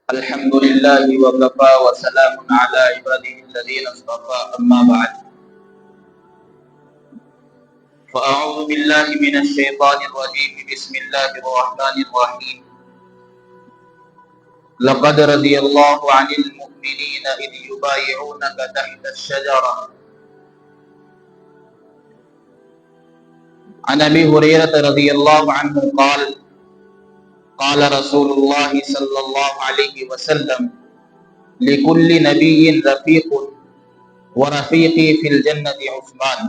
الحمد لله وكفى وسلام على عباده الذين اصطفى أما بعد فأعوذ بالله من الشيطان الرجيم بسم الله الرحمن الرحيم لقد رضي الله عن المؤمنين إذ يبايعونك تحت الشجرة عن أبي هريرة رضي الله عنه قال قال رسول الله صلى الله عليه وسلم لكل نبي رفيق ورفيقي في الجنة عثمان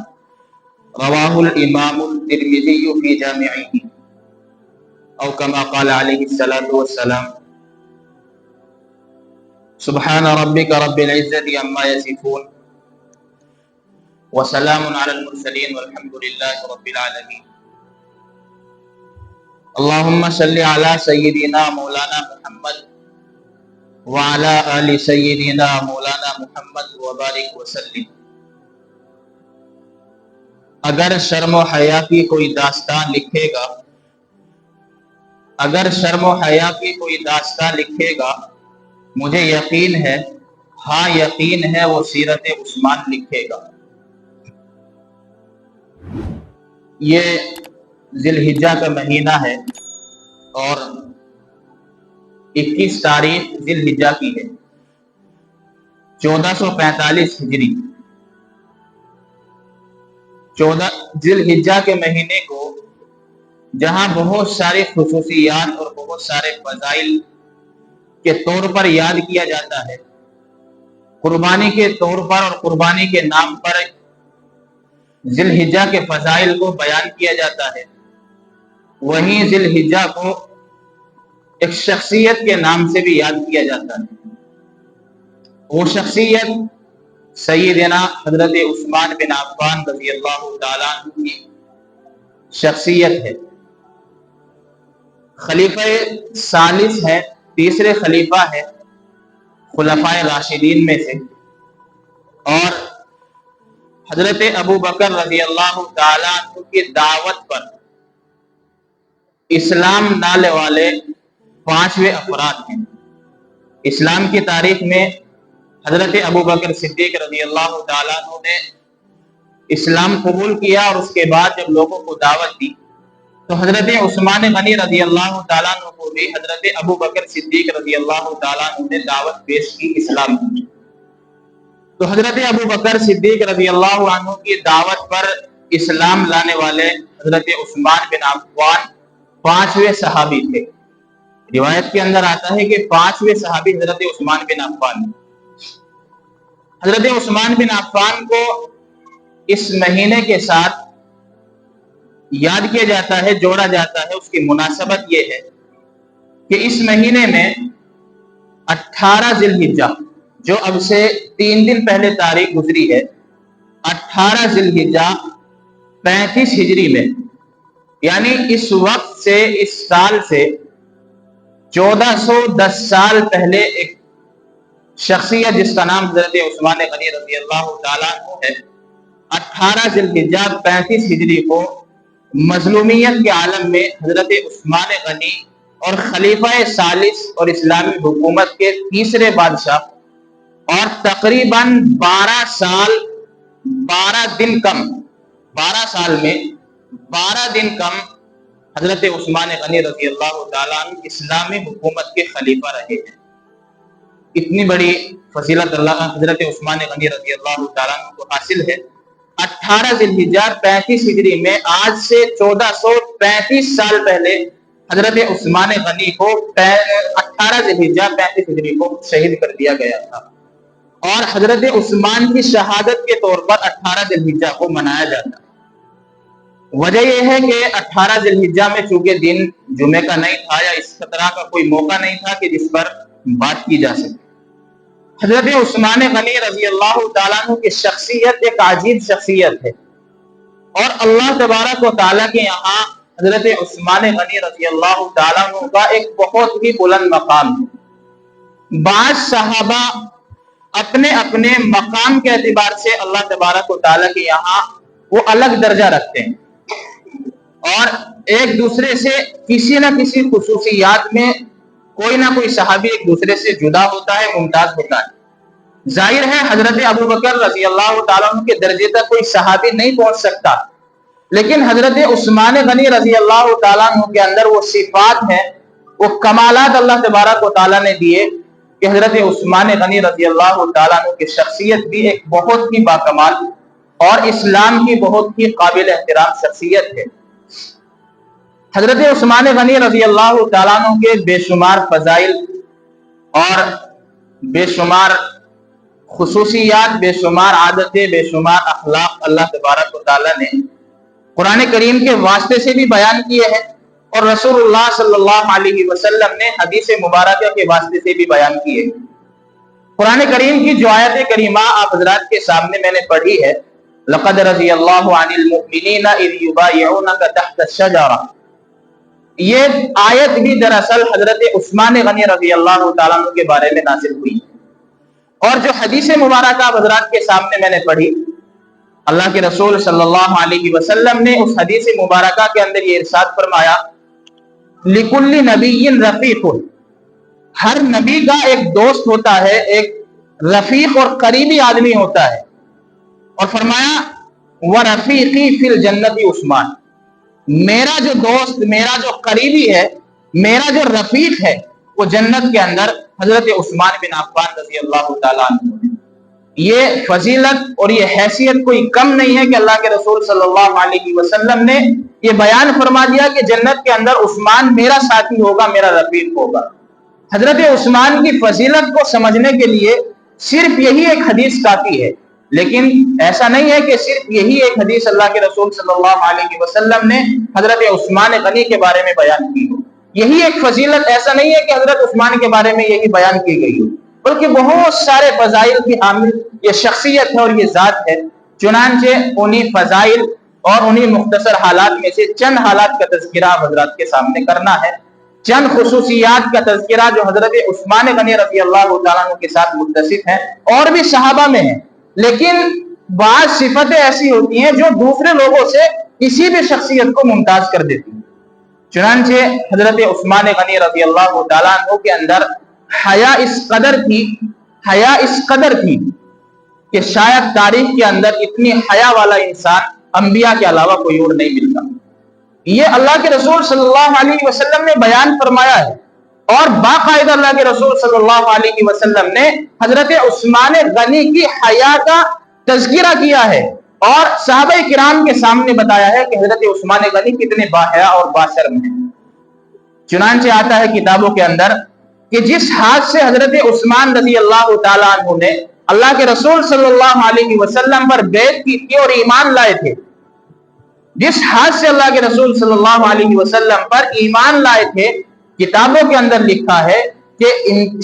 رواہ الامام الترمذی فی جامعہ او کما قال علیہ الصلوۃ والسلام سبحان ربک رب العزۃ عما یصفون وسلام علی المرسلین والحمد للہ رب العالمین اللہم صل علی سیدنا مولانا محمد وعلی آل سیدنا مولانا محمد وبارک وسلم۔ اگر شرم و حیا کی کوئی داستان لکھے گا مجھے یقین ہے، ہاں یقین ہے وہ سیرت عثمان لکھے گا۔ یہ ذی الحجہ کا مہینہ ہے اور 21 تاریخ ذی الحجہ کی ہے 1445 ہجری۔ 14 ذی الحجہ کے مہینے کو جہاں بہت سارے خصوصیات اور بہت سارے فضائل کے طور پر یاد کیا جاتا ہے، قربانی کے طور پر اور قربانی کے نام پر ذی الحجہ کے فضائل کو بیان کیا جاتا ہے، وہیں ذی الحجہ کو ایک شخصیت کے نام سے بھی یاد کیا جاتا ہے۔ وہ شخصیت سیدنا حضرت عثمان بن عفان رضی اللہ تعالیٰ عنہ کی شخصیت ہے۔ خلیفہ ثالث ہے، تیسرے خلیفہ ہے خلفائے راشدین میں سے، اور حضرت ابو بکر رضی اللہ تعالیٰ عنہ کی دعوت پر اسلام لانے والے 5ویں افراد ہیں۔ اسلام کی تاریخ میں حضرت ابو بکر صدیق رضی اللہ تعالیٰ عنہ نے اسلام قبول کیا، اور اس کے بعد جب لوگوں کو دعوت دی تو حضرت عثمان غنی رضی اللہ تعالیٰ عنہ کو بھی حضرت ابو بکر صدیق رضی اللہ تعالیٰ عنہ نے دعوت پیش کی اسلام کی۔ تو حضرت ابو بکر صدیق رضی اللہ عنہ کی دعوت پر اسلام لانے والے حضرت عثمان بن عفان 5ویں صحابی تھے۔ روایت کے اندر آتا ہے کہ 5ویں صحابی حضرت عثمان بن عفان۔ حضرت عثمان بن عفان کو اس مہینے کے ساتھ یاد کیا جاتا ہے، جوڑا جاتا ہے۔ اس کی مناسبت یہ ہے کہ اس مہینے میں 18 ذی الحجہ، جو اب سے 3 دن پہلے تاریخ گزری ہے، 18 ذی الحجہ 35 ہجری میں، یعنی اس وقت سے، اس سال سے 1410 سال پہلے ایک شخصیت جس کا نام حضرت عثمان غنی رضی اللہ تعالیٰ عنہ ہے، 18 ذی الحجہ 35 ہجری کو مظلومیت کے عالم میں حضرت عثمان غنی اور خلیفہ ثالث اور اسلامی حکومت کے تیسرے بادشاہ، اور تقریباً 12 سال 12 دن کم، 12 سال میں 12 دن کم حضرت عثمان غنی رضی اللہ تعالیٰ عنہ اسلامی حکومت کے خلیفہ رہے ہیں۔ اتنی بڑی فضیلت اللہ حضرت عثمان غنی رضی اللہ تعالیٰ عنہ کو حاصل ہے۔ 18 ذی الحجہ 35 ہجری میں، آج سے 1435 سال پہلے حضرت عثمان غنی کو 18 ذی الحجہ 35 ہجری کو شہید کر دیا گیا تھا، اور حضرت عثمان کی شہادت کے طور پر 18 ذی الحجہ کو منایا جاتا ہے۔ وجہ یہ ہے کہ 18 ذی الحجہ میں چونکہ دن جمعے کا نہیں تھا، یا اس طرح کا کوئی موقع نہیں تھا کہ جس پر بات کی جا سکے۔ حضرت عثمان غنی رضی اللہ تعالیٰ عنہ کی شخصیت ایک عجیب شخصیت ہے، اور اللہ تبارک و تعالیٰ کے یہاں حضرت عثمان غنی رضی اللہ تعالیٰ عنہ کا ایک بہت ہی بلند مقام ہے۔ بعض صحابہ اپنے اپنے مقام کے اعتبار سے اللہ تبارک و تعالیٰ کے یہاں وہ الگ درجہ رکھتے ہیں، اور ایک دوسرے سے کسی نہ کسی خصوصیات میں کوئی نہ کوئی صحابی ایک دوسرے سے جدا ہوتا ہے، ممتاز ہوتا ہے۔ ظاہر ہے حضرت ابو بکر رضی اللہ تعالیٰ عنہ کے درجے تک کوئی صحابی نہیں پہنچ سکتا، لیکن حضرت عثمان غنی رضی اللہ تعالیٰ عنہ کے اندر وہ صفات ہیں، وہ کمالات اللہ تبارک و تعالیٰ نے دیے کہ حضرت عثمان غنی رضی اللہ تعالیٰ عنہ کی شخصیت بھی ایک بہت ہی باکمال اور اسلام کی بہت ہی قابل احترام شخصیت ہے۔ حضرت عثمان غنی رضی اللہ تعالیٰ عنہ کے بے شمار فضائل اور بے شمار خصوصیات، بے شمار عادتیں، بے شمار اخلاق اللہ تبارک و تعالیٰ نے قرآن کریم کے واسطے سے بھی بیان کیے ہیں، اور رسول اللہ صلی اللہ علیہ وسلم نے حدیث مبارکہ کے واسطے سے بھی بیان کیے ہیں۔ قرآن کریم کی جو آیت کریمہ آپ حضرات کے سامنے میں نے پڑھی ہے، لقد رضی اللہ عن المؤمنین اذ یبایعونک تحت الشجرہ، یہ آیت بھی دراصل حضرت عثمان غنی رضی اللہ تعالیٰ عنہ کے بارے میں نازل ہوئی، اور جو حدیث مبارکہ آپ حضرات کے سامنے میں نے پڑھی، اللہ کے رسول صلی اللہ علیہ وسلم نے اس حدیث مبارکہ کے اندر یہ ارشاد فرمایا، لِكُلِّ نَبِيٍّ رَفِيقٌ، ہر نبی کا ایک دوست ہوتا ہے، ایک رفیق اور قریبی آدمی ہوتا ہے، اور فرمایا وَرَفِيقِي فِي الْجَنَّةِ عثمان، میرا جو دوست، میرا جو قریبی ہے، میرا جو رفیق ہے، وہ جنت کے اندر حضرت عثمان بن عفان رضی اللہ تعالیٰ عنہ ہے۔ یہ فضیلت اور یہ حیثیت کوئی کم نہیں ہے کہ اللہ کے رسول صلی اللہ علیہ وسلم نے یہ بیان فرما دیا کہ جنت کے اندر عثمان میرا ساتھی ہوگا، میرا رفیق ہوگا۔ حضرت عثمان کی فضیلت کو سمجھنے کے لیے صرف یہی ایک حدیث کافی ہے، لیکن ایسا نہیں ہے کہ صرف یہی ایک حدیث اللہ کے رسول صلی اللہ علیہ وسلم نے حضرت عثمان غنی کے بارے میں بیان کی ہو، یہی ایک فضیلت، ایسا نہیں ہے کہ حضرت عثمان کے بارے میں یہی بیان کی گئی ہو، بلکہ بہت سارے فضائل کی حامل یہ شخصیت ہے اور یہ ذات ہے۔ چنانچہ انہی فضائل اور انہی مختصر حالات میں سے چند حالات کا تذکرہ حضرات کے سامنے کرنا ہے، چند خصوصیات کا تذکرہ جو حضرت عثمان غنی رضی اللہ تعالیٰ عنہ کے ساتھ متصف ہیں، اور بھی صحابہ میں ہیں، لیکن بعض صفتیں ایسی ہوتی ہیں جو دوسرے لوگوں سے کسی بھی شخصیت کو ممتاز کر دیتی ہیں۔ چنانچہ حضرت عثمان غنی رضی اللہ تعالیٰ عنہ کے اندر حیا اس قدر تھی کہ شاید تاریخ کے اندر اتنی حیا والا انسان انبیاء کے علاوہ کوئی اور نہیں ملتا۔ یہ اللہ کے رسول صلی اللہ علیہ وسلم نے بیان فرمایا ہے، اور باقاعدہ اللہ کے رسول صلی اللہ علیہ وسلم نے حضرت عثمان غنی کی حیا کا تذکرہ کیا ہے، اور صحابہ کرام کے سامنے بتایا ہے کہ حضرت عثمان غنی کتنے باحیا اور باشرم ہیں۔ چنانچہ آتا ہے کتابوں کے اندر کہ جس ہاتھ سے حضرت عثمان رضی اللہ تعالیٰ عنہ نے اللہ کے رسول صلی اللہ علیہ وسلم پر بیعت کی تھی اور ایمان لائے تھے، جس ہاتھ سے اللہ کے رسول صلی اللہ علیہ وسلم پر ایمان لائے تھے، کتابوں کے اندر لکھا ہے کہ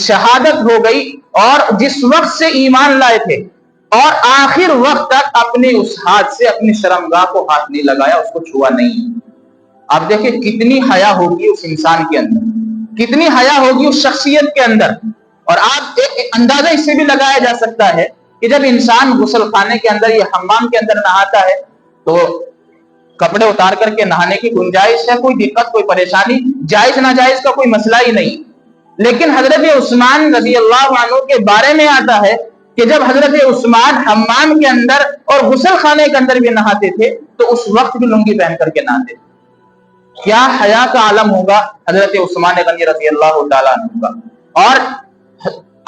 شہادت ہو گئی، اور جس وقت سے ایمان لائے تھے اور آخر وقت تک اپنے اس ہاتھ سے اپنی شرمگاہ کو ہاتھ نہیں لگایا، اس کو چھوا نہیں۔ آپ دیکھیں کتنی حیا ہوگی اس انسان کے اندر، کتنی حیا ہوگی اس شخصیت کے اندر۔ اور آپ ایک اندازہ اس سے بھی لگایا جا سکتا ہے کہ جب انسان غسل خانے کے اندر یا حمام کے اندر نہاتا ہے تو کپڑے اتار کر کے نہانے کی گنجائش ہے، کوئی دقت، کوئی پریشانی، جائز ناجائز کا کوئی مسئلہ ہی نہیں۔ لیکن حضرت عثمان رضی اللہ عنہ کے بارے میں آتا ہے کہ جب حضرت عثمان حمام کے اندر اور غسل خانے کے اندر بھی نہاتے تھے تو اس وقت بھی لنگی پہن کر کے نہاتے تھے۔ کیا حیا کا عالم ہوگا حضرت عثمان غنی رضی اللہ تعالیٰ عنہ کا۔ اور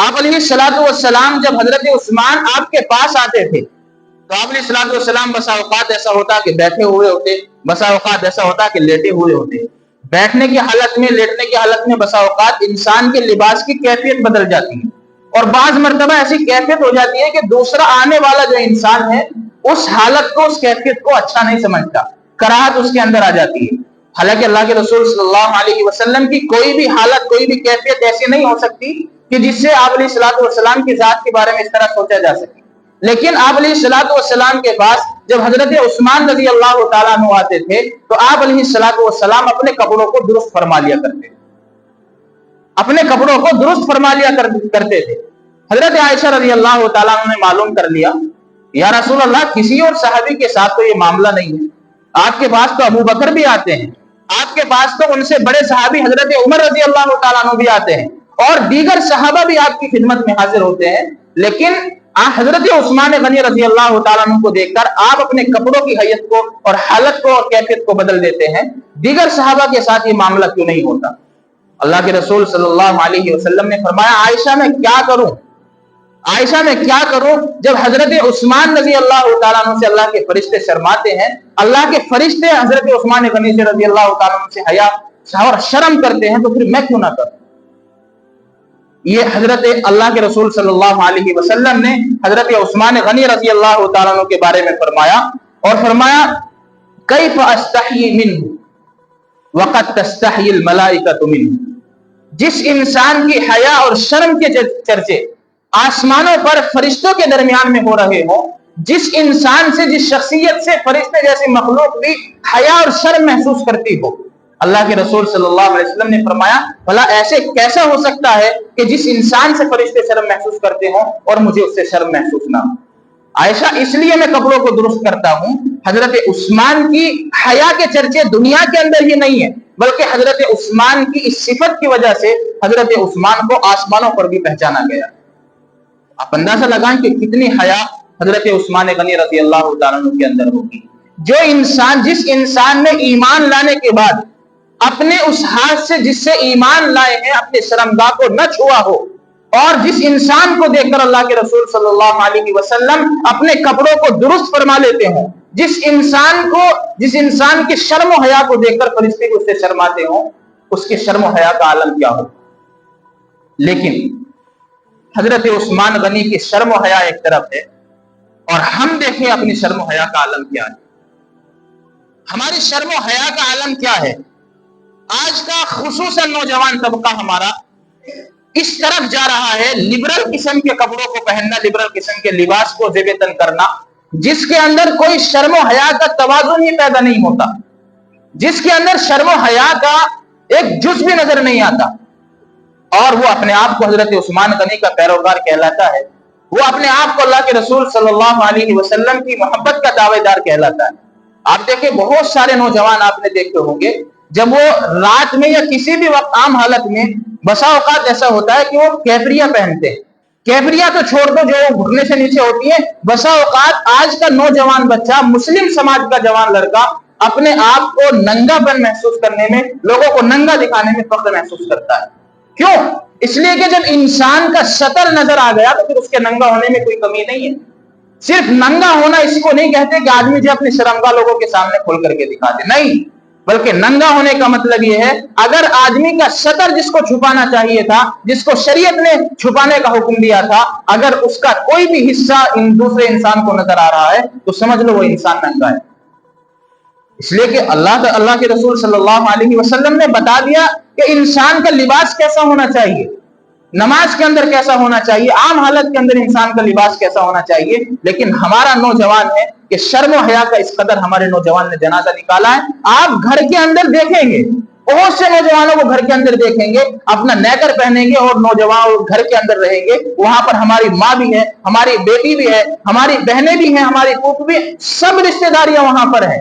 آپ علیہ الصلوۃ والسلام جب حضرت عثمان آپ کے پاس آتے تھے تو آپ علیہ الصلوۃ والسلام بسا اوقات ایسا ہوتا کہ بیٹھے ہوئے ہوتے، بسا اوقات ایسا ہوتا کہ لیٹے ہوئے ہوتے۔ بیٹھنے کی حالت میں، لیٹنے کی حالت میں بسا اوقات انسان کے لباس کی کیفیت بدل جاتی ہے، اور بعض مرتبہ ایسی کیفیت ہو جاتی ہے کہ دوسرا آنے والا جو انسان ہے اس حالت کو، اس کیفیت کو اچھا نہیں سمجھتا، کراہت اس کے اندر آ جاتی ہے۔ حالانکہ اللہ کے رسول صلی اللہ علیہ وسلم کی کوئی بھی حالت، کوئی بھی کیفیت ایسی نہیں ہو سکتی کہ جس سے آپ علیہ الصلوۃ والسلام کی ذات کے بارے میں اس طرح سوچا جا سکے۔ لیکن آپ علیہ الصلوۃ والسلام کے پاس جب حضرت عثمان رضی اللہ تعالیٰ عنہ آتے تھے تو آپ علیہ الصلوۃ والسلام اپنے کپڑوں کو درست فرما لیا کرتے تھے، اپنے کپڑوں کو درست فرما لیا کرتے تھے۔ حضرت عائشہ رضی اللہ تعالیٰ عنہ نے معلوم کر لیا، یا رسول اللہ کسی اور صحابی کے ساتھ تو یہ معاملہ نہیں ہے، آپ کے پاس تو ابو بکر بھی آتے ہیں، آپ کے پاس تو ان سے بڑے صحابی حضرت عمر رضی اللہ تعالیٰ عنہ بھی آتے ہیں اور دیگر صحابہ بھی آپ کی خدمت میں حاضر ہوتے ہیں، لیکن حضرت عثمان غنی رضی اللہ تعالیٰ عنہ کو دیکھ کر آپ اپنے کپڑوں کی حیت کو اور حالت کو اور کیفیت کو بدل دیتے ہیں، دیگر صحابہ کے ساتھ یہ معاملہ کیوں نہیں ہوتا؟ اللہ کے رسول صلی اللہ علیہ وسلم نے فرمایا عائشہ میں کیا کروں، عائشہ میں کیا کروں؟ جب حضرت عثمان رضی اللہ تعالیٰ عنہ سے اللہ کے فرشتے شرماتے ہیں، اللہ کے فرشتے حضرت عثمان غنی سے رضی اللہ تعالیٰ عنہ سے حیا اور شرم کرتے ہیں، تو پھر میں کیوں نہ کروں؟ یہ حضرت اللہ کے رسول صلی اللہ علیہ وسلم نے حضرت عثمان غنی رضی اللہ تعالیٰ عنہ کے بارے میں فرمایا، اور فرمایا کیف استحیی منہ وقد تستحیی الملائکۃ منہ، جس انسان کی حیا اور شرم کے چرچے آسمانوں پر فرشتوں کے درمیان میں ہو رہے ہوں، جس انسان سے، جس شخصیت سے فرشتے جیسی مخلوق بھی حیا اور شرم محسوس کرتی ہو، اللہ کے رسول صلی اللہ علیہ وسلم نے فرمایا بھلا ایسے کیسا ہو سکتا ہے کہ جس انسان سے فرشتے شرم محسوس کرتے ہوں اور مجھے اس سے شرم محسوس نہ ہو؟ عائشہ اس لیے میں کپڑوں کو درست کرتا ہوں، حضرت عثمان کی حیا کے چرچے دنیا کے اندر ہی نہیں ہے، بلکہ حضرت عثمان کی اس صفت کی وجہ سے حضرت عثمان کو آسمانوں پر بھی پہچانا گیا۔ آپ اندازہ لگائیں کہ کتنی حیا حضرت عثمان غنی رضی اللہ تعالیٰ عنہ کے اندر ہوگی۔ جو انسان، جس انسان نے ایمان لانے کے بعد اپنے اس ہاتھ سے جس سے ایمان لائے ہیں اپنے شرمگاہ کو نہ چھوا ہو، اور جس انسان کو دیکھ کر اللہ کے رسول صلی اللہ علیہ وسلم اپنے کپڑوں کو درست فرما لیتے ہوں، جس انسان کے شرم و حیا کو دیکھ کر فرشتے کو اس سے شرماتے ہوں، اس کے شرم و حیا کا عالم کیا ہو؟ لیکن حضرت عثمان غنی کی شرم و حیا ایک طرف ہے، اور ہم دیکھیں اپنی شرم و حیا کا عالم کیا ہے۔ ہماری شرم و حیا کا عالم کیا ہے؟ آج کا خصوصاً نوجوان طبقہ ہمارا اس طرف جا رہا ہے، لبرل قسم کے کپڑوں کو پہننا، لبرل قسم کے لباس کو زیب تن کرنا، جس کے اندر کوئی شرم و حیا کا توازن ہی پیدا نہیں ہوتا، جس کے اندر شرم و حیا کا ایک جز بھی نظر نہیں آتا، اور وہ اپنے آپ کو حضرت عثمان غنی کا پیروکار کہلاتا ہے، وہ اپنے آپ کو اللہ کے رسول صلی اللہ علیہ وسلم کی محبت کا دعوے دار کہلاتا ہے۔ آپ دیکھیں بہت سارے نوجوان آپ نے دیکھے ہوں گے، جب وہ رات میں یا کسی بھی وقت عام حالت میں، بسا اوقات ایسا ہوتا ہے کہ وہ کیفریاں پہنتے ہیں، کیفریاں تو چھوڑ دو جو گھٹنے سے نیچے ہوتی ہیں، بسا اوقات آج کا نوجوان بچہ، مسلم سماج کا جوان لڑکا اپنے آپ کو ننگا پن محسوس کرنے میں، لوگوں کو ننگا دکھانے میں فخر محسوس کرتا ہے۔ کیوں؟ اس لیے کہ جب انسان کا سطر نظر آ گیا تو پھر اس کے ننگا ہونے میں کوئی کمی نہیں ہے۔ صرف ننگا ہونا اس کو نہیں کہتے کہ آدمی جو اپنی شرمگاہ لوگوں کے سامنے کھول کر کے دکھا دے، نہیں، بلکہ ننگا ہونے کا مطلب یہ ہے اگر آدمی کا سطر جس کو چھپانا چاہیے تھا، جس کو شریعت نے چھپانے کا حکم دیا تھا، اگر اس کا کوئی بھی حصہ دوسرے انسان کو نظر آ رہا ہے تو سمجھ لو وہ انسان ننگا ہے۔ اس لیے کہ اللہ کے رسول صلی اللہ علیہ وسلم نے بتا دیا کہ انسان کا لباس کیسا ہونا چاہیے، نماز کے اندر کیسا ہونا چاہیے، عام حالت کے اندر انسان کا لباس کیسا ہونا چاہیے، لیکن ہمارا نوجوان ہے کہ شرم و حیا کا اس قدر ہمارے نوجوان نے جنازہ نکالا ہے۔ آپ گھر کے اندر دیکھیں گے، بہت سے نوجوانوں کو گھر کے اندر دیکھیں گے اپنا نیکر پہنیں گے اور نوجوان گھر کے اندر رہیں گے، وہاں پر ہماری ماں بھی ہے، ہماری بیٹی بھی ہے، ہماری بہنیں بھی ہیں، ہماری پھوپھ بھی، سب رشتہ داریاں وہاں پر ہیں،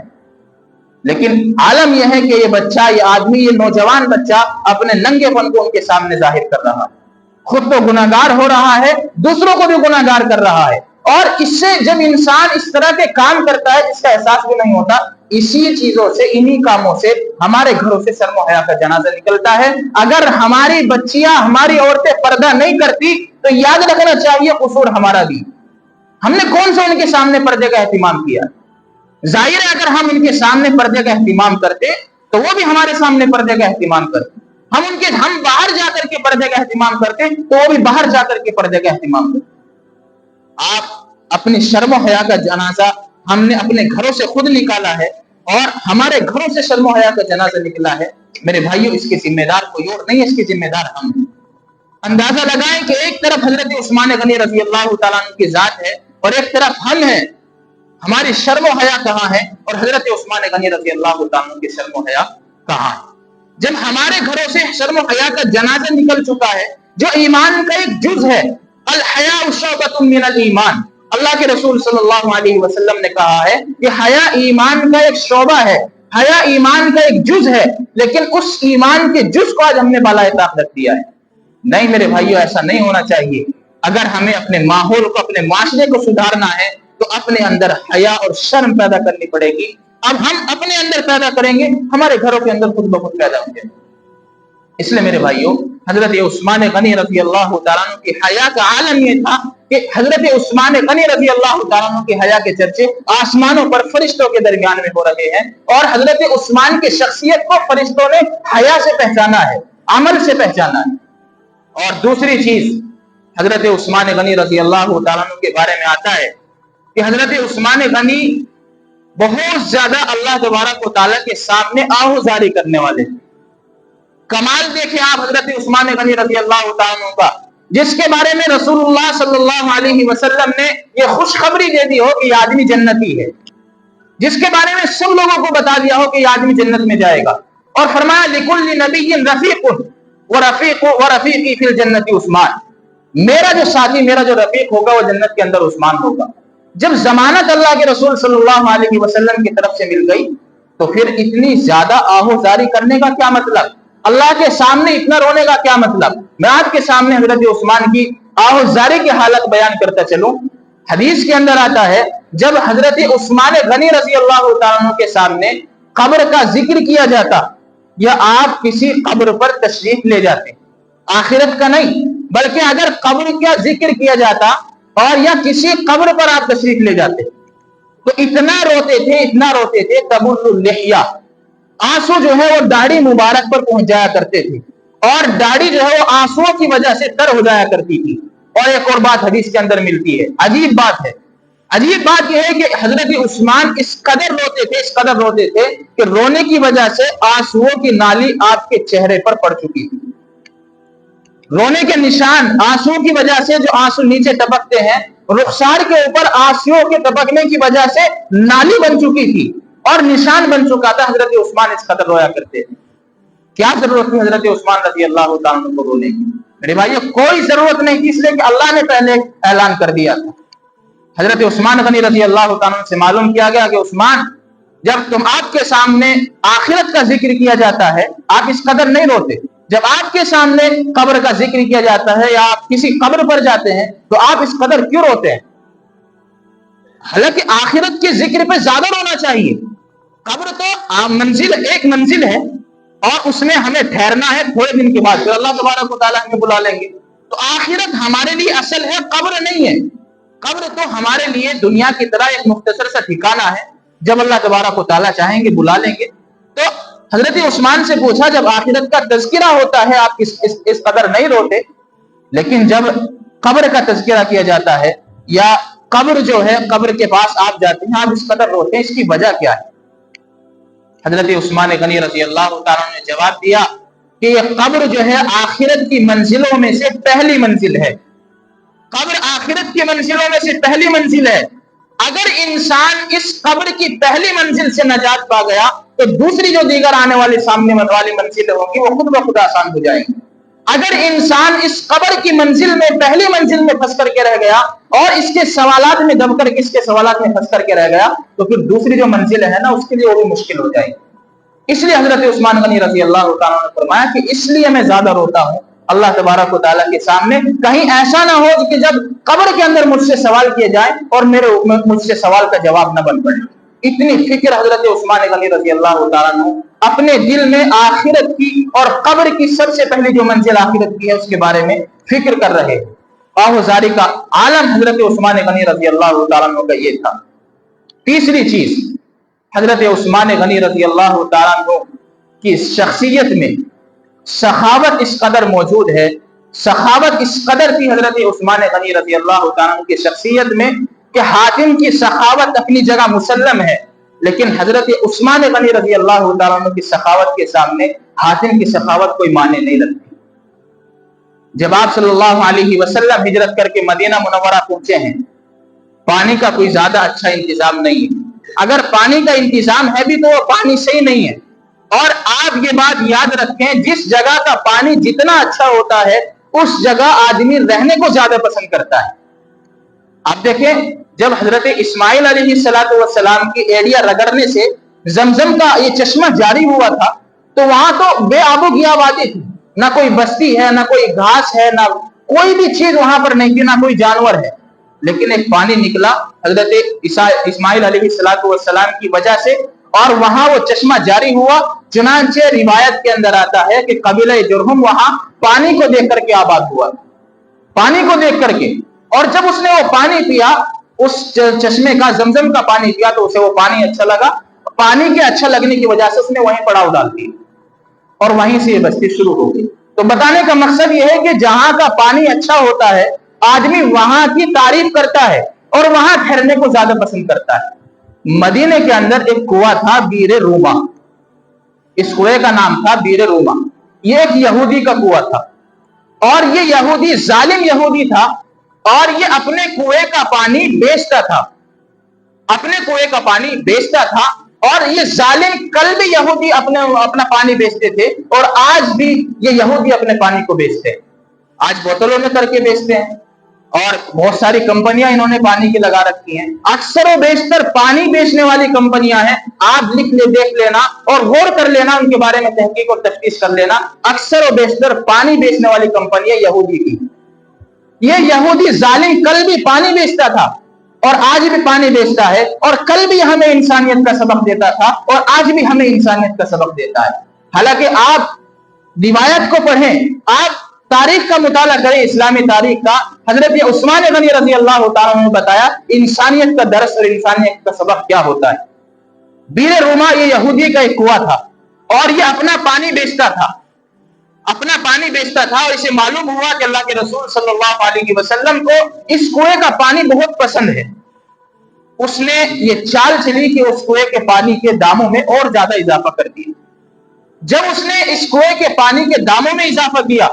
لیکن عالم یہ ہے کہ یہ بچہ، یہ آدمی، یہ نوجوان بچہ اپنے ننگے پن کو ان کے سامنے ظاہر کر رہا ہے، خود تو گناہگار ہو رہا ہے، دوسروں کو بھی گناہگار کر رہا ہے، اور اس سے جب انسان اس طرح کے کام کرتا ہے جس کا احساس بھی نہیں ہوتا، اسی چیزوں سے، انہی کاموں سے ہمارے گھروں سے شرم و حیا کا جنازہ نکلتا ہے۔ اگر ہماری بچیاں، ہماری عورتیں پردہ نہیں کرتی تو یاد رکھنا چاہیے قصور ہمارا بھی، ہم نے کون سا ان کے سامنے پردے کا اہتمام کیا؟ ظاہر ہے اگر ہم ان کے سامنے پردے کا اہتمام کرتے تو وہ بھی ہمارے سامنے پردے کا اہتمام کرتے، ہم باہر جا کر کے پردے کا اہتمام کرتے تو وہ بھی باہر جا کر کے پردے کا اہتمام کرتے۔ آپ اپنی شرم و حیا کا جنازہ ہم نے اپنے گھروں سے خود نکالا ہے، اور ہمارے گھروں سے شرم و حیا کا جنازہ نکلا ہے۔ میرے بھائیوں، اس کے ذمہ دار کوئی اور نہیں ہے، اس کے ذمہ دار ہم ہیں۔ اندازہ لگائیں کہ ایک طرف حضرت عثمان غنی رضی اللہ تعالیٰ عنہ کی ذات ہے اور ایک طرف ہم ہیں، ہماری شرم و حیا کہاں ہے اور حضرت عثمان غنی رضی اللہ تعالیٰ عنہ کی شرم و حیا کہاں ہے؟ جب ہمارے گھروں سے شرم و حیا کا جنازہ نکل چکا ہے، جو ایمان کا ایک جز ہے، الحیاء شعبۃ من الایمان، اللہ کے رسول صلی اللہ علیہ وسلم نے کہا ہے کہ حیا ایمان کا ایک شعبہ ہے، حیا ایمان کا ایک جز ہے، لیکن اس ایمان کے جز کو آج ہم نے بالائے طاق رکھ دیا ہے۔ نہیں میرے بھائیو، ایسا نہیں ہونا چاہیے۔ اگر ہمیں اپنے ماحول کو، اپنے معاشرے کو سدھارنا ہے تو اپنے اندر حیا اور شرم پیدا کرنی پڑے گی۔ اب ہم اپنے اندر پیدا کریں گے، ہمارے گھروں کے اندر خود بخود پیدا ہوں گے۔ اس لیے میرے بھائیو، حضرت عثمان غنی رضی اللہ تعالیٰ عنہ کی حیا کا عالم یہ تھا کہ حضرت عثمان غنی رضی اللہ تعالیٰ عنہ کی حیا کے چرچے آسمانوں پر فرشتوں کے درمیان میں ہو رہے ہیں، اور حضرت عثمان کی شخصیت کو فرشتوں نے حیا سے پہچانا ہے، عمل سے پہچانا ہے۔ اور دوسری چیز، حضرت عثمان غنی رضی اللہ تعالیٰ عنہ کے بارے میں آتا ہے کہ حضرت عثمان غنی بہت زیادہ اللہ تبارک و تعالیٰ کے سامنے آہوزاری کرنے والے تھے۔ کمال دیکھیں آپ حضرت عثمان غنی رضی اللہ تعالیٰ عنہ کا، جس کے بارے میں رسول اللہ صلی اللہ علیہ وسلم نے یہ خوشخبری دے دی ہو کہ یہ آدمی جنتی ہے، جس کے بارے میں سب لوگوں کو بتا دیا ہو کہ یہ آدمی جنت میں جائے گا، اور فرمایا لِكُلِّ نَبِيٍّ رَفِيقٌ وَرَفِيقِي فِي الْجَنَّةِ عثمان، میرا جو ساتھی، میرا جو رفیق ہوگا وہ جنت کے اندر عثمان ہوگا۔ جب ضمانت اللہ کے رسول صلی اللہ علیہ وسلم کی طرف سے مل گئی تو پھر اتنی زیادہ آہوزاری کرنے کا کیا مطلب؟ اللہ کے سامنے اتنا رونے کا کیا مطلب؟ میں آپ کے سامنے حضرت عثمان کی آہوزاری کی حالت بیان کرتا چلوں۔ حدیث کے اندر آتا ہے جب حضرت عثمان غنی رضی اللہ تعالیٰ عنہ کے سامنے قبر کا ذکر کیا جاتا، یا آپ کسی قبر پر تشریف لے جاتے، آخرت کا نہیں بلکہ اگر قبر کا ذکر کیا جاتا اور یا کسی قبر پر آپ تشریف لے جاتے تو اتنا روتے تھے، اتنا روتے تھے، تبل اللحیہ، آنسو جو ہے وہ داڑھی مبارک پر پہنچ جایا کرتے تھے، اور داڑھی جو ہے وہ آنسوؤں کی وجہ سے تر ہو جایا کرتی تھی۔ اور ایک اور بات حدیث کے اندر ملتی ہے، عجیب بات ہے، عجیب بات یہ ہے کہ حضرت عثمان اس قدر روتے تھے، اس قدر روتے تھے کہ رونے کی وجہ سے آنسوؤں کی نالی آپ کے چہرے پر پڑ چکی تھی۔ رونے کے نشان آنسوؤں کی وجہ سے، جو آنسو نیچے ٹپکتے ہیں، رخسار کے اوپر آنسوؤں کے ٹپکنے کی وجہ سے نالی بن چکی تھی اور نشان بن چکا تھا۔ حضرت عثمان اس قدر رویا کرتے تھے۔ کیا ضرورت تھی حضرت عثمان رضی اللہ تعالیٰ عنہ کو رونے کی؟ میرے بھائیو کوئی ضرورت نہیں تھی، اس لیے کہ اللہ نے پہلے اعلان کر دیا تھا۔ حضرت عثمان غنی رضی اللہ تعالیٰ عنہ سے معلوم کیا گیا کہ عثمان، جب آپ کے سامنے آخرت کا ذکر کیا جاتا ہے آپ اس قدر نہیں روتے، جب آپ کے سامنے قبر کا ذکر کیا جاتا ہے یا آپ کسی قبر پر جاتے ہیں تو آپ اس قدر کیوں روتے ہیں؟ حالانکہ آخرت کے ذکر پہ زیادہ رونا چاہیے۔ قبر تو منزل، ایک منزل ہے، اور اس میں ہمیں ٹھہرنا ہے، تھوڑے دن کے بعد پھر اللہ تبارک و تعالیٰ ہمیں بلا لیں گے۔ تو آخرت ہمارے لیے اصل ہے، قبر نہیں ہے۔ قبر تو ہمارے لیے دنیا کی طرح ایک مختصر سا ٹھکانہ ہے، جب اللہ تبارک و تعالیٰ چاہیں گے بلا لیں گے۔ تو حضرت عثمان سے پوچھا جب آخرت کا تذکرہ ہوتا ہے آپ اس قدر نہیں روتے، لیکن جب قبر کا تذکرہ کیا جاتا ہے یا قبر جو ہے قبر کے پاس آپ جاتے ہیں آپ اس قدر روتے ہیں، اس کی وجہ کیا ہے؟ حضرت عثمان غنی رضی اللہ تعالیٰ نے جواب دیا کہ یہ قبر جو ہے آخرت کی منزلوں میں سے پہلی منزل ہے۔ قبر آخرت کی منزلوں میں سے پہلی منزل ہے۔ اگر انسان اس قبر کی پہلی منزل سے نجات پا گیا تو دوسری جو دیگر آنے والی سامنے والی منزلیں ہوں گی وہ خود بخود آسان ہو جائیں گی۔ اگر انسان اس قبر کی منزل میں، پہلی منزل میں پھنس کر کے رہ گیا اور اس کے سوالات میں دب کر، اس کے سوالات میں پھنس کر کے رہ گیا تو پھر دوسری جو منزل ہے نا اس کے لیے وہ بھی مشکل ہو جائے گی۔ اس لیے حضرت عثمان غنی رضی اللہ تعالیٰ نے فرمایا کہ اس لیے میں زیادہ روتا ہوں اللہ تبارک و تعالیٰ کے سامنے، کہیں ایسا نہ ہو کہ جب قبر کے اندر مجھ سے سوال کیے جائے اور مجھ سے سوال کا جواب نہ بن پڑے۔ اتنی فکر حضرت عثمان غنی رضی اللہ تعالیٰ نے اپنے دل میں آخرت کی اور قبر کی سب سے پہلی جو منزل آخرت کی ہے اس کے بارے میں فکر کر رہے۔ آہوزاری کا عالم حضرت عثمان غنی رضی اللہ تعالیٰ عنہ کا یہ تھا۔ تیسری چیز، حضرت عثمان غنی رضی اللہ تعالیٰ عنہ کی شخصیت میں سخاوت اس قدر موجود ہے، سخاوت اس قدر تھی حضرت عثمان غنی رضی اللہ تعالیٰ عنہ کی شخصیت میں کہ حاتم کی سخاوت اپنی جگہ مسلم ہے، لیکن حضرت عثمان غنی رضی اللہ تعالیٰ عنہ کی سخاوت کے سامنے حاتم کی سخاوت کوئی معنی نہیں رکھتی۔ جب آپ صلی اللہ علیہ وسلم ہجرت کر کے مدینہ منورہ پہنچے ہیں، پانی کا کوئی زیادہ اچھا انتظام نہیں ہے، اگر پانی کا انتظام ہے بھی تو وہ پانی صحیح نہیں ہے۔ اور آپ یہ بات یاد رکھیں، جس جگہ کا پانی جتنا اچھا ہوتا ہے اس جگہ آدمی رہنے کو زیادہ پسند کرتا ہے۔ آپ دیکھیں جب حضرت اسماعیل علیہ السلام کی ایڑیاں رگڑنے سے زمزم کا یہ چشمہ جاری ہوا تھا تو وہاں تو بے آب و گیا وادی تھی، نہ کوئی بستی ہے، نہ کوئی گھاس ہے، نہ کوئی بھی چیز وہاں پر نہیں تھی، نہ کوئی جانور ہے، لیکن ایک پانی نکلا حضرت اسماعیل علیہ السلام کی وجہ سے، اور وہاں وہ چشمہ جاری ہوا۔ چنانچہ روایت کے اندر آتا ہے کہ قبیلہ جرہم وہاں پانی کو دیکھ کر کے آباد ہوا، پانی کو دیکھ کر کے، اور جب اس نے وہ پانی پیا، اس چشمے کا، زمزم کا پانی پیا، تو اسے وہ پانی اچھا لگا، پانی کے اچھا لگنے کی وجہ سے اس نے وہیں پڑاؤ ڈال دیا اور وہیں سے یہ بستی شروع ہو گئی۔ تو بتانے کا مقصد یہ ہے کہ جہاں کا پانی اچھا ہوتا ہے آدمی وہاں کی تعریف کرتا ہے اور وہاں ٹھہرنے کو زیادہ پسند کرتا ہے۔ مدینے کے اندر ایک کنواں تھا بیر روما، اس کنویں کا نام تھا بیر روما، یہ ایک یہودی کا کنواں تھا، اور یہ یہودی ظالم یہودی تھا، اور یہ اپنے کنویں کا پانی بیچتا تھا، اپنے کنویں کا پانی بیچتا تھا، اور یہ ظالم کل بھی یہودی اپنا پانی بیچتے تھے، اور آج بھی یہ یہودی اپنے پانی کو بیچتے ہیں، آج بوتلوں میں کر کے بیچتے ہیں، اور بہت ساری کمپنیاں انہوں نے پانی کی لگا رکھی ہیں، اکثر و بیشتر پانی بیچنے والی کمپنیاں ہیں، آپ دیکھ لینا اور غور کر لینا، ان کے بارے میں تحقیق اور تفتیش کر لینا، اکثر و بیشتر پانی بیچنے والی کمپنیاں یہودی کی۔ یہ یہودی ظالم کل بھی پانی بیچتا تھا اور آج بھی پانی بیچتا ہے، اور کل بھی ہمیں انسانیت کا سبق دیتا تھا اور آج بھی ہمیں انسانیت کا سبق دیتا ہے۔ حالانکہ آپ روایت کو پڑھیں، آپ تاریخ کا مطالعہ کریں، اسلامی تاریخ کا، حضرت عثمان غنی رضی اللہ تعالیٰ عنہ نے بتایا انسانیت کا درس اور انسانیت کا سبق کیا ہوتا ہے۔ بیر روما یہ یہودی کا ایک کنواں تھا، اور یہ اپنا پانی بیچتا تھا، اپنا پانی بیچتا تھا، اور اسے معلوم ہوا کہ اللہ کے رسول صلی اللہ علیہ وسلم کو اس کنویں کا پانی بہت پسند ہے۔ اس نے یہ چال چلی کہ اس کنویں کے پانی کے داموں میں اور زیادہ اضافہ کر دیا۔ جب اس نے اس کنویں کے پانی کے داموں میں اضافہ کیا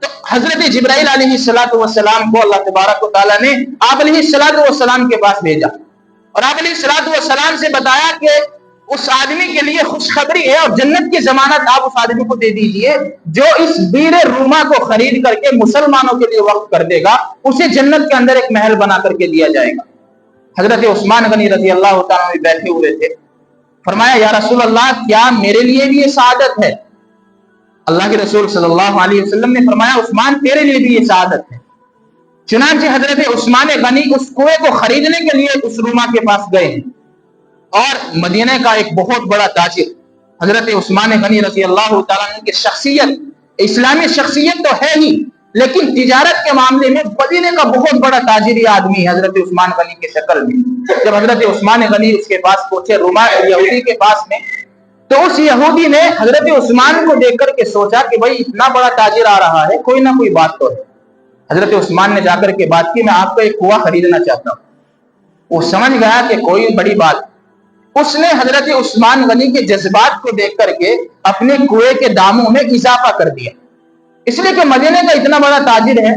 تو حضرت جبرائیل علیہ السلام کو اللہ تبارک و تعالیٰ نے آپ علیہ السلام کے پاس بھیجا، اور آپ علیہ السلام سے بتایا کہ اس آدمی کے لیے خوشخبری ہے، اور جنت کی ضمانت آپ اس آدمی کو دے دیجئے جو اس بیر روما کو خرید کر کے مسلمانوں کے لیے وقف کر دے گا، اسے جنت کے اندر ایک محل بنا کر کے دیا جائے گا۔ حضرت عثمان غنی رضی اللہ تعالیٰ عنہ بیٹھے ہوئے تھے، فرمایا یا رسول اللہ کیا میرے لیے بھی یہ سعادت ہے؟ اللہ کے رسول صلی اللہ علیہ وسلم نے فرمایا عثمان تیرے لیے بھی یہ سعادت ہے۔ چنانچہ حضرت عثمان غنی اس کنویں کو خریدنے کے لیے اس روما کے پاس گئے ہیں، اور مدینہ کا ایک بہت بڑا تاجر حضرت عثمان غنی رضی اللہ تعالیٰ عنہ کی شخصیت، اسلامی شخصیت تو ہے ہی، لیکن تجارت کے معاملے میں مدینے کا بہت بڑا تاجری آدمی حضرت عثمان غنی کے شکل میں۔ جب حضرت عثمان غنی اس کے پاس پہنچے، روما یہودی کے پاس میں، تو اس یہودی نے حضرت عثمان کو دیکھ کر کے سوچا کہ بھائی اتنا بڑا تاجر آ رہا ہے، کوئی نہ کوئی بات تو ہے۔ حضرت عثمان نے جا کر کے بات کی میں آپ کو ایک کنواں خریدنا چاہتا ہوں۔ وہ سمجھ گیا کہ کوئی بڑی بات، اس نے حضرت عثمان غنی کے جذبات کو دیکھ کر کے اپنے کنویں کے داموں میں اضافہ کر دیا، اس لیے کہ مدینے کا اتنا بڑا تاجر ہے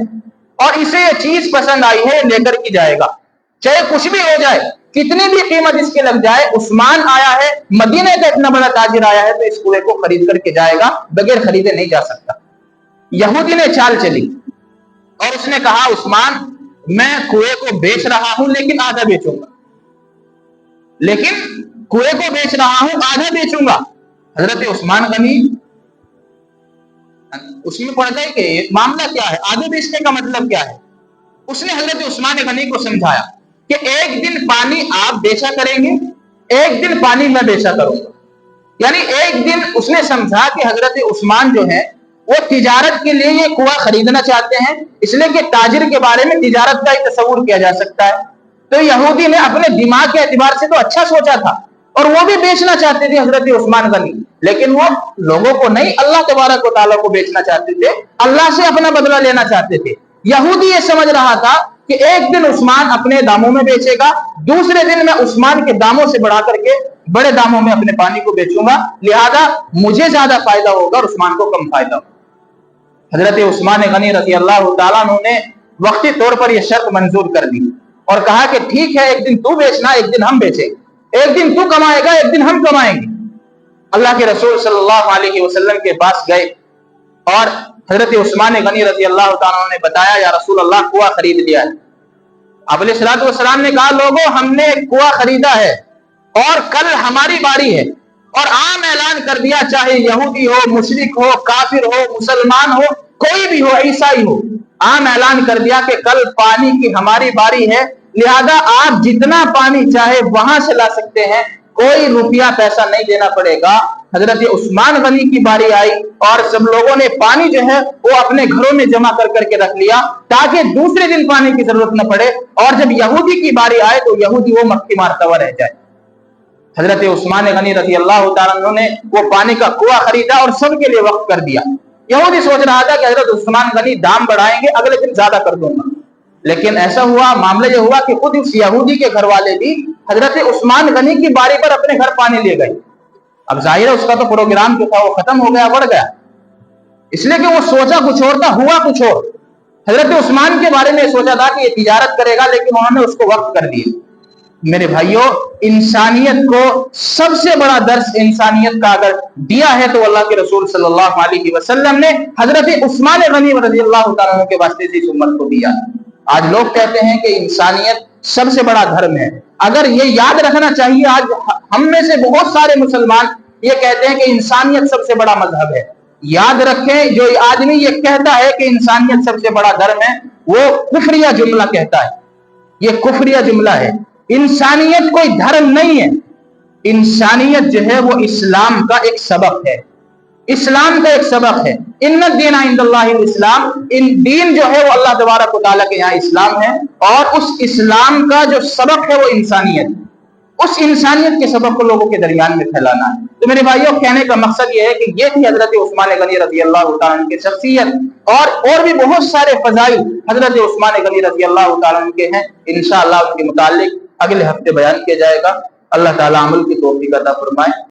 اور اسے یہ چیز پسند آئی ہے، لے کر کے جائے گا، چاہے کچھ بھی ہو جائے، کتنی بھی قیمت اس کے لگ جائے، عثمان آیا ہے، مدینے کا اتنا بڑا تاجر آیا ہے، تو اس کنویں کو خرید کر کے جائے گا، بغیر خریدے نہیں جا سکتا۔ یہودی نے چال چلی اور اس نے کہا عثمان میں کنویں کو بیچ رہا ہوں لیکن آدھا بیچوں گا، لیکن کنویں کو بیچ رہا ہوں آدھا بیچوں گا۔ حضرت عثمان غنی اس میں پڑ گئے کہ معاملہ کیا ہے، آدھے بیچنے کا مطلب کیا ہے۔ اس نے حضرت عثمان غنی کو سمجھایا کہ ایک دن پانی آپ بیچا کریں گے، ایک دن پانی میں بیچا کروں گا، یعنی ایک دن اس نے سمجھا کہ حضرت عثمان جو ہے وہ تجارت کے لیے یہ کنواں خریدنا چاہتے ہیں، اس لیے کہ تاجر کے بارے میں تجارت کا ہی تصور کیا جا سکتا ہے، تو یہودی نے اپنے دماغ کے اعتبار سے تو اچھا سوچا تھا، اور وہ بھی بیچنا چاہتے تھے حضرت عثمان غنی، لیکن وہ لوگوں کو نہیں اللہ تبارک و تعالیٰ کو بیچنا چاہتے تھے، اللہ سے اپنا بدلہ لینا چاہتے تھے۔ یہودی یہ سمجھ رہا تھا کہ ایک دن عثمان اپنے داموں میں بیچے گا، دوسرے دن میں عثمان کے داموں سے بڑھا کر کے بڑے داموں میں اپنے پانی کو بیچوں گا، لہذا مجھے زیادہ فائدہ ہوگا اور عثمان کو کم فائدہ ہوگا۔ حضرت عثمان غنی رضی اللہ تعالیٰ عنہ نے وقتی طور پر یہ شرط منظور کر دی اور کہا کہ ٹھیک ہے، ایک دن تو بیچنا، ایک دن ہم بیچیں گے، ایک دن تو کمائے گا، ایک دن ہم کمائیں گے۔ اللہ کے رسول صلی اللہ علیہ وسلم کے پاس گئے اور حضرت عثمان غنی رضی اللہ تعالیٰ عنہ نے بتایا یا رسول اللہ کنواں خرید لیا ہے۔ آپ علیہ الصلوۃ والسلام نے کہا لوگوں ہم نے ایک کنواں خریدا ہے اور کل ہماری باری ہے، اور عام اعلان کر دیا، چاہے یہودی ہو، مشرک ہو، کافر ہو، مسلمان ہو، کوئی بھی ہو، عیسائی ہو، عام اعلان کر دیا کہ کل پانی کی ہماری باری ہے، لہذا آپ جتنا پانی چاہے وہاں سے لا سکتے ہیں، کوئی روپیہ پیسہ نہیں دینا پڑے گا۔ حضرت عثمان غنی کی باری آئی اور سب لوگوں نے پانی جو ہے وہ اپنے گھروں میں جمع کر کے رکھ لیا تاکہ دوسرے دن پانی کی ضرورت نہ پڑے، اور جب یہودی کی باری آئے تو یہودی وہ مکھی مارتا ہوا رہ جائے۔ حضرت عثمان غنی رضی اللہ تعالیٰ عنہ نے وہ پانی کا کنواں خریدا اور سب کے لیے وقف کر دیا۔ یہودی سوچ رہا تھا کہ حضرت عثمان غنی دام بڑھائیں گے، اگلے دن زیادہ کر دوں گا، لیکن ایسا ہوا، معاملہ یہ ہوا کہ خود اس یہودی کے گھر والے بھی حضرت عثمان غنی کی باری پر اپنے گھر پانی لے گئے۔ اب ظاہر ہے اس کا تو پروگرام جو تھا وہ ختم ہو گیا، بڑھ گیا، اس لیے کہ وہ سوچا کچھ اور تھا، ہوا کچھ اور۔ حضرت عثمان کے بارے میں سوچا تھا کہ یہ تجارت کرے گا، لیکن انہوں نے اس کو وقف کر دیا۔ میرے بھائیوں، انسانیت کو سب سے بڑا درس انسانیت کا اگر دیا ہے تو اللہ کے رسول صلی اللہ علیہ وسلم نے حضرت عثمان غنی رضی اللہ تعالیٰ عنہ کے واسطے سے اس امت کو دیا۔ آج لوگ کہتے ہیں کہ انسانیت سب سے بڑا دھرم ہے، اگر یہ یاد رکھنا چاہیے، آج ہم میں سے بہت سارے مسلمان یہ کہتے ہیں کہ انسانیت سب سے بڑا مذہب ہے۔ یاد رکھیں، جو آدمی یہ کہتا ہے کہ انسانیت سب سے بڑا دھرم ہے، وہ کفریہ جملہ کہتا ہے، یہ کفریہ جملہ ہے۔ انسانیت کوئی دھرم نہیں ہے، انسانیت جو ہے وہ اسلام کا ایک سبق ہے، اسلام کا ایک سبق ہے۔ ان الدین عند اللہ الاسلام، ان دین جو ہے وہ اللہ تبارک و تعالیٰ کے یہاں اسلام ہے، اور اس اسلام کا جو سبق ہے وہ انسانیت، اس انسانیت کے سبق کو لوگوں کے درمیان میں پھیلانا ہے۔ تو میرے بھائیوں، کہنے کا مقصد یہ ہے کہ یہ تھی حضرت عثمان غنی رضی اللہ تعالیٰ عنہ کی شخصیت، اور بھی بہت سارے فضائل حضرت عثمان غنی رضی اللہ تعالیٰ عنہ کے ہیں، انشاءاللہ ان کے متعلق اگلے ہفتے بیان کیا جائے گا۔ اللہ تعالیٰ عمل کی توفیق عطا فرمائے۔